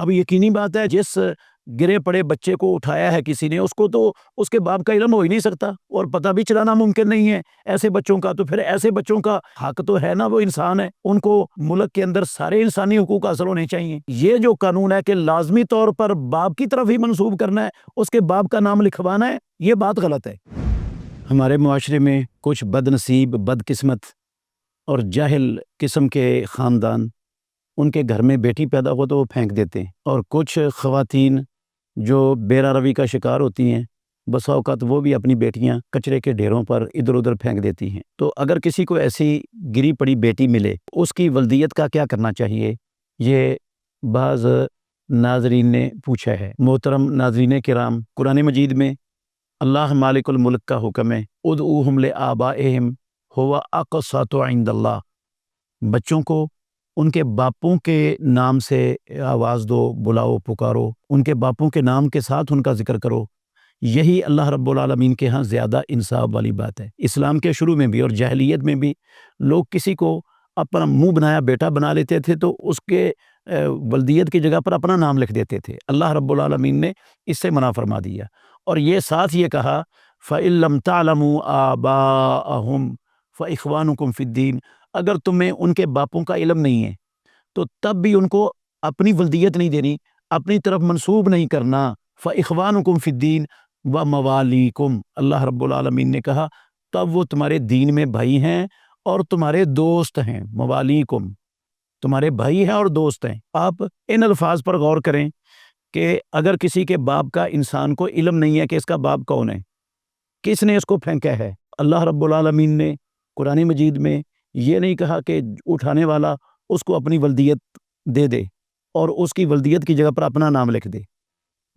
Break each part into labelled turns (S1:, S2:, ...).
S1: اب یقینی بات ہے جس گرے پڑے بچے کو اٹھایا ہے کسی نے، اس کو تو اس کے باپ کا علم ہو ہی نہیں سکتا اور پتہ بھی چلانا ممکن نہیں ہے ایسے بچوں کا، تو پھر ایسے بچوں کا حق تو ہے نا، وہ انسان ہے، ان کو ملک کے اندر سارے انسانی حقوق حاصل ہونے چاہیے۔ یہ جو قانون ہے کہ لازمی طور پر باپ کی طرف ہی منسوب کرنا ہے، اس کے باپ کا نام لکھوانا ہے، یہ بات غلط ہے۔ ہمارے معاشرے میں کچھ بد نصیب، بد قسمت اور جاہل قسم کے خاندان، ان کے گھر میں بیٹی پیدا ہو تو وہ پھینک دیتے ہیں، اور کچھ خواتین جو بیرا روی کا شکار ہوتی ہیں، بسا اوقات وہ بھی اپنی بیٹیاں کچرے کے ڈھیروں پر ادھر ادھر پھینک دیتی ہیں۔ تو اگر کسی کو ایسی گری پڑی بیٹی ملے، اس کی ولدیت کا کیا کرنا چاہیے، یہ بعض ناظرین نے پوچھا ہے۔ محترم ناظرین کرام، قرآن مجید میں اللہ مالک الملک کا حکم ہے، ادعوہم لآبائہم ہوا اقسط عند اللہ، بچوں کو ان کے باپوں کے نام سے آواز دو، بلاؤ، پکارو، ان کے باپوں کے نام کے ساتھ ان کا ذکر کرو، یہی اللہ رب العالمین کے ہاں زیادہ انصاف والی بات ہے۔ اسلام کے شروع میں بھی اور جاہلیت میں بھی لوگ کسی کو اپنا منہ بنایا بیٹا بنا لیتے تھے تو اس کے ولدیت کی جگہ پر اپنا نام لکھ دیتے تھے۔ اللہ رب العالمین نے اس سے منع فرما دیا، اور یہ ساتھ یہ کہا فَإِن لَمْ تَعْلَمُوا آبَاءَهُمْ فَإِخْوَانُكُمْ فِي الدِّينِ، اگر تمہیں ان کے باپوں کا علم نہیں ہے تو تب بھی ان کو اپنی ولدیت نہیں دینی، اپنی طرف منسوب نہیں کرنا۔ فَإِخْوَانُكُمْ فِي الدِّينِ وَمَوَالِيكُمْ، اللہ رب العالمین نے کہا تب وہ تمہارے دین میں بھائی ہیں اور تمہارے دوست ہیں۔ موالیکم، تمہارے بھائی ہیں اور دوست ہیں۔ آپ ان الفاظ پر غور کریں کہ اگر کسی کے باپ کا انسان کو علم نہیں ہے کہ اس کا باپ کون ہے، کس نے اس کو پھینکا ہے، اللہ رب العالمین نے قرآن مجید میں یہ نہیں کہا کہ اٹھانے والا اس کو اپنی ولدیت دے دے اور اس کی ولدیت کی جگہ پر اپنا نام لکھ دے۔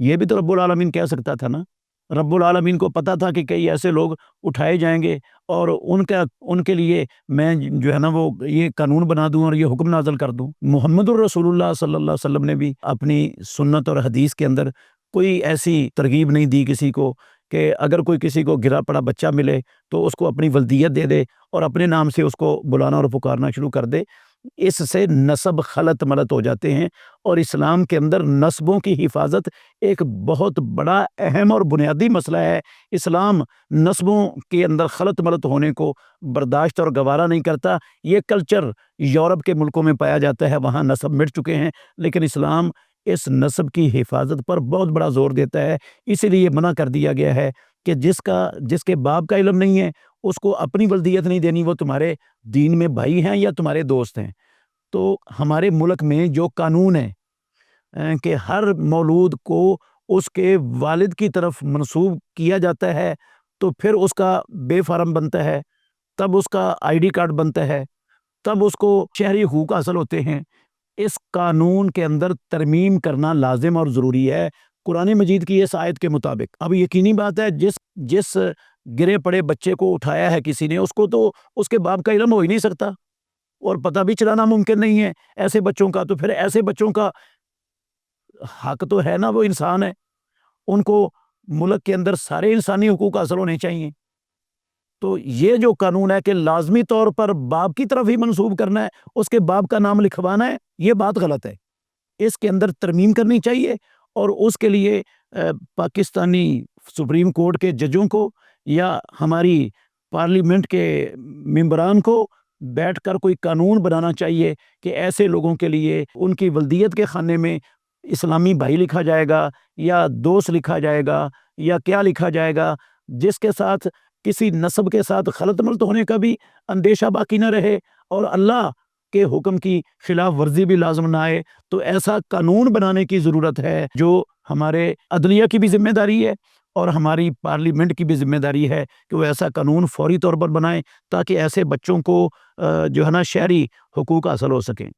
S1: یہ بھی تو رب العالمین کہہ سکتا تھا نا۔ رب العالمین کو پتہ تھا کہ کئی ایسے لوگ اٹھائے جائیں گے اور ان کے لیے میں جو ہے نا وہ یہ قانون بنا دوں اور یہ حکم نازل کر دوں۔ محمد الرسول اللہ صلی اللہ علیہ وسلم نے بھی اپنی سنت اور حدیث کے اندر کوئی ایسی ترغیب نہیں دی کسی کو کہ اگر کوئی کسی کو گرا پڑا بچہ ملے تو اس کو اپنی ولدیت دے دے اور اپنے نام سے اس کو بلانا اور پکارنا شروع کر دے۔ اس سے نسب خلط ملط ہو جاتے ہیں، اور اسلام کے اندر نسبوں کی حفاظت ایک بہت بڑا اہم اور بنیادی مسئلہ ہے۔ اسلام نسبوں کے اندر خلط ملط ہونے کو برداشت اور گوارا نہیں کرتا۔ یہ کلچر یورپ کے ملکوں میں پایا جاتا ہے، وہاں نسب مٹ چکے ہیں، لیکن اسلام اس نسب کی حفاظت پر بہت بڑا زور دیتا ہے۔ اسی لیے منع کر دیا گیا ہے کہ جس کے باپ کا علم نہیں ہے اس کو اپنی ولدیت نہیں دینی، وہ تمہارے دین میں بھائی ہیں یا تمہارے دوست ہیں۔ تو ہمارے ملک میں جو قانون ہے کہ ہر مولود کو اس کے والد کی طرف منسوب کیا جاتا ہے تو پھر اس کا بے فارم بنتا ہے، تب اس کا آئی ڈی کارڈ بنتا ہے، تب اس کو شہری حقوق حاصل ہوتے ہیں۔ اس قانون کے اندر ترمیم کرنا لازم اور ضروری ہے قرآن مجید کی اس آیت کے مطابق۔ اب یقینی بات ہے جس گرے پڑے بچے کو اٹھایا ہے کسی نے، اس کو تو اس کے باپ کا علم ہو ہی نہیں سکتا اور پتہ بھی چلانا ممکن نہیں ہے ایسے بچوں کا، تو پھر ایسے بچوں کا حق تو ہے نا، وہ انسان ہے، ان کو ملک کے اندر سارے انسانی حقوق حاصل ہونے چاہیے۔ تو یہ جو قانون ہے کہ لازمی طور پر باپ کی طرف ہی منسوب کرنا ہے، اس کے باپ کا نام لکھوانا ہے، یہ بات غلط ہے۔ اس کے اندر ترمیم کرنی چاہیے، اور اس کے لیے پاکستانی سپریم کورٹ کے ججوں کو یا ہماری پارلیمنٹ کے ممبران کو بیٹھ کر کوئی قانون بنانا چاہیے کہ ایسے لوگوں کے لیے ان کی ولدیت کے خانے میں اسلامی بھائی لکھا جائے گا یا دوست لکھا جائے گا یا کیا لکھا جائے گا، جس کے ساتھ کسی نسب کے ساتھ خلط ملط ہونے کا بھی اندیشہ باقی نہ رہے اور اللہ کے حکم کی خلاف ورزی بھی لازم نہ آئے۔ تو ایسا قانون بنانے کی ضرورت ہے، جو ہمارے عدلیہ کی بھی ذمہ داری ہے اور ہماری پارلیمنٹ کی بھی ذمہ داری ہے کہ وہ ایسا قانون فوری طور پر بنائیں تاکہ ایسے بچوں کو جو ہے نا شہری حقوق حاصل ہو سکیں۔